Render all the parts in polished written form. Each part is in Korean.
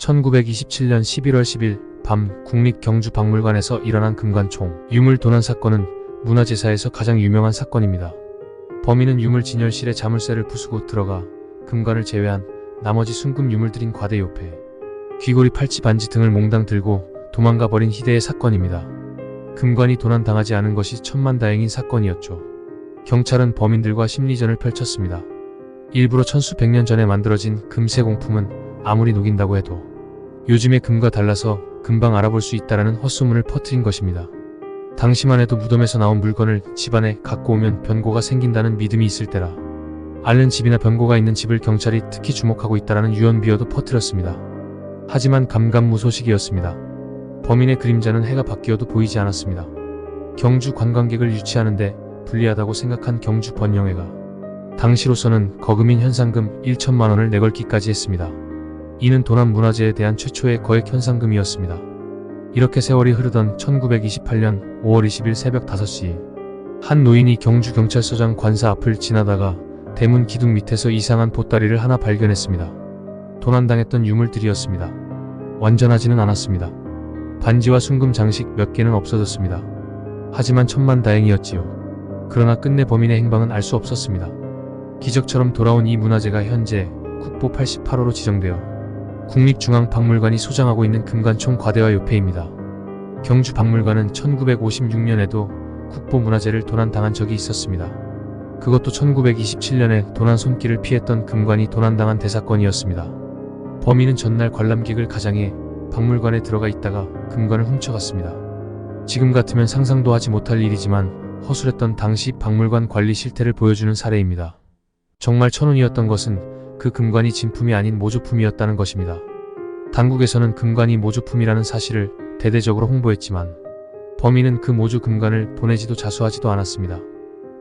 1927년 11월 10일 밤 국립경주박물관에서 일어난 금관총 유물 도난 사건은 문화재사에서 가장 유명한 사건입니다. 범인은 유물 진열실에 자물쇠를 부수고 들어가 금관을 제외한 나머지 순금 유물들인 과대 요패, 귀고리 팔찌 반지 등을 몽땅 들고 도망가 버린 희대의 사건입니다. 금관이 도난당하지 않은 것이 천만다행인 사건이었죠. 경찰은 범인들과 심리전을 펼쳤습니다. 일부러 천수백년 전에 만들어진 금세 공품은 아무리 녹인다고 해도 요즘의 금과 달라서 금방 알아볼 수 있다라는 헛소문을 퍼뜨린 것입니다. 당시만 해도 무덤에서 나온 물건을 집안에 갖고 오면 변고가 생긴다는 믿음이 있을 때라 앓는 집이나 변고가 있는 집을 경찰이 특히 주목하고 있다라는 유언비어도 퍼뜨렸습니다. 하지만 감감무소식이었습니다. 범인의 그림자는 해가 바뀌어도 보이지 않았습니다. 경주 관광객을 유치하는데 불리하다고 생각한 경주 번영회가 당시로서는 거금인 현상금 1천만 원을 내걸기까지 했습니다. 이는 도난 문화재에 대한 최초의 거액 현상금이었습니다. 이렇게 세월이 흐르던 1928년 5월 20일 새벽 5시 한 노인이 경주경찰서장 관사 앞을 지나다가 대문 기둥 밑에서 이상한 보따리를 하나 발견했습니다. 도난당했던 유물들이었습니다. 완전하지는 않았습니다. 반지와 순금 장식 몇 개는 없어졌습니다. 하지만 천만다행이었지요. 그러나 끝내 범인의 행방은 알 수 없었습니다. 기적처럼 돌아온 이 문화재가 현재 국보 88호로 지정되어 국립중앙박물관이 소장하고 있는 금관총 과대화 요패입니다. 경주박물관은 1956년에도 국보문화재를 도난당한 적이 있었습니다. 그것도 1927년에 도난 손길을 피했던 금관이 도난당한 대사건이었습니다. 범인은 전날 관람객을 가장해 박물관에 들어가 있다가 금관을 훔쳐갔습니다. 지금 같으면 상상도 하지 못할 일이지만 허술했던 당시 박물관 관리 실태를 보여주는 사례입니다. 정말 천운이었던 것은 그 금관이 진품이 아닌 모조품이었다는 것입니다. 당국에서는 금관이 모조품이라는 사실을 대대적으로 홍보했지만 범인은 그 모조 금관을 보내지도 자수하지도 않았습니다.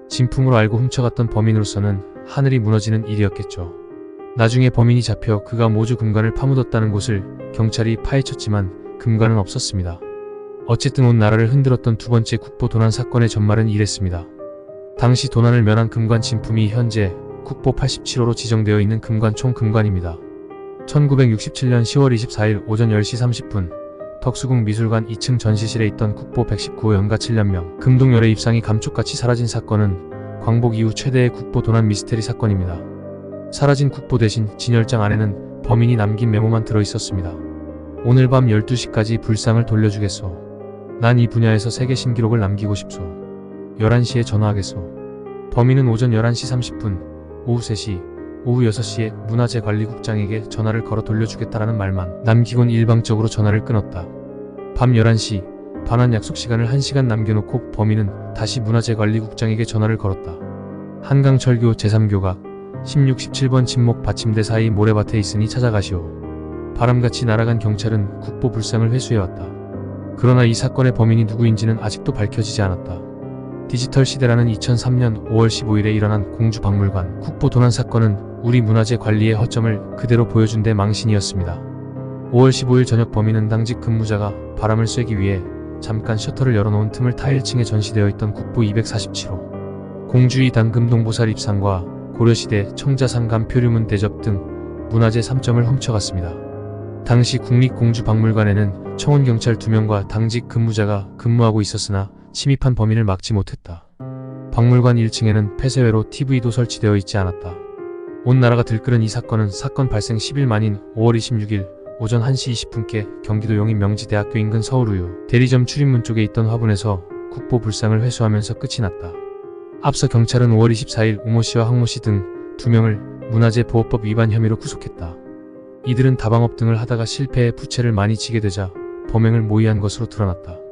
진품으로 알고 훔쳐갔던 범인으로서는 하늘이 무너지는 일이었겠죠. 나중에 범인이 잡혀 그가 모조 금관을 파묻었다는 곳을 경찰이 파헤쳤지만 금관은 없었습니다. 어쨌든 온 나라를 흔들었던 두 번째 국보 도난 사건의 전말은 이랬습니다. 당시 도난을 면한 금관 진품이 현재 국보 87호로 지정되어 있는 금관총 금관입니다. 1967년 10월 24일 오전 10시 30분 덕수궁 미술관 2층 전시실에 있던 국보 119호 연가 7년명 금동열의 입상이 감쪽같이 사라진 사건은 광복 이후 최대의 국보 도난 미스테리 사건입니다. 사라진 국보 대신 진열장 안에는 범인이 남긴 메모만 들어있었습니다. 오늘 밤 12시까지 불상을 돌려주겠소. 난 이 분야에서 세계 신기록을 남기고 싶소. 11시에 전화하겠소. 범인은 오전 11시 30분 오후 3시, 오후 6시에 문화재관리국장에게 전화를 걸어 돌려주겠다라는 말만 남기곤 일방적으로 전화를 끊었다. 밤 11시, 반환 약속 시간을 1시간 남겨놓고 범인은 다시 문화재관리국장에게 전화를 걸었다. 한강철교 제3교각 16, 17번 진목 받침대 사이 모래밭에 있으니 찾아가시오. 바람같이 날아간 경찰은 국보 불상을 회수해왔다. 그러나 이 사건의 범인이 누구인지는 아직도 밝혀지지 않았다. 디지털 시대라는 2003년 5월 15일에 일어난 공주박물관 국보 도난 사건은 우리 문화재 관리의 허점을 그대로 보여준 데 망신이었습니다. 5월 15일 저녁 범인은 당직 근무자가 바람을 쐬기 위해 잠깐 셔터를 열어놓은 틈을 타 1층에 전시되어 있던 국보 247호 공주의 당금동보살 입상과 고려시대 청자상감 표류문 대접 등 문화재 3점을 훔쳐갔습니다. 당시 국립공주박물관에는 청원경찰 2명과 당직 근무자가 근무하고 있었으나 침입한 범인을 막지 못했다. 박물관 1층에는 폐쇄회로 TV도 설치되어 있지 않았다. 온 나라가 들끓은 이 사건은 사건 발생 10일 만인 5월 26일 오전 1시 20분께 경기도 용인 명지대학교 인근 서울우유 대리점 출입문 쪽에 있던 화분에서 국보 불상을 회수하면서 끝이 났다. 앞서 경찰은 5월 24일 우모씨와 황모씨 등 2명을 문화재보호법 위반 혐의로 구속했다. 이들은 다방업 등을 하다가 실패해 부채를 많이 지게 되자 범행을 모의한 것으로 드러났다.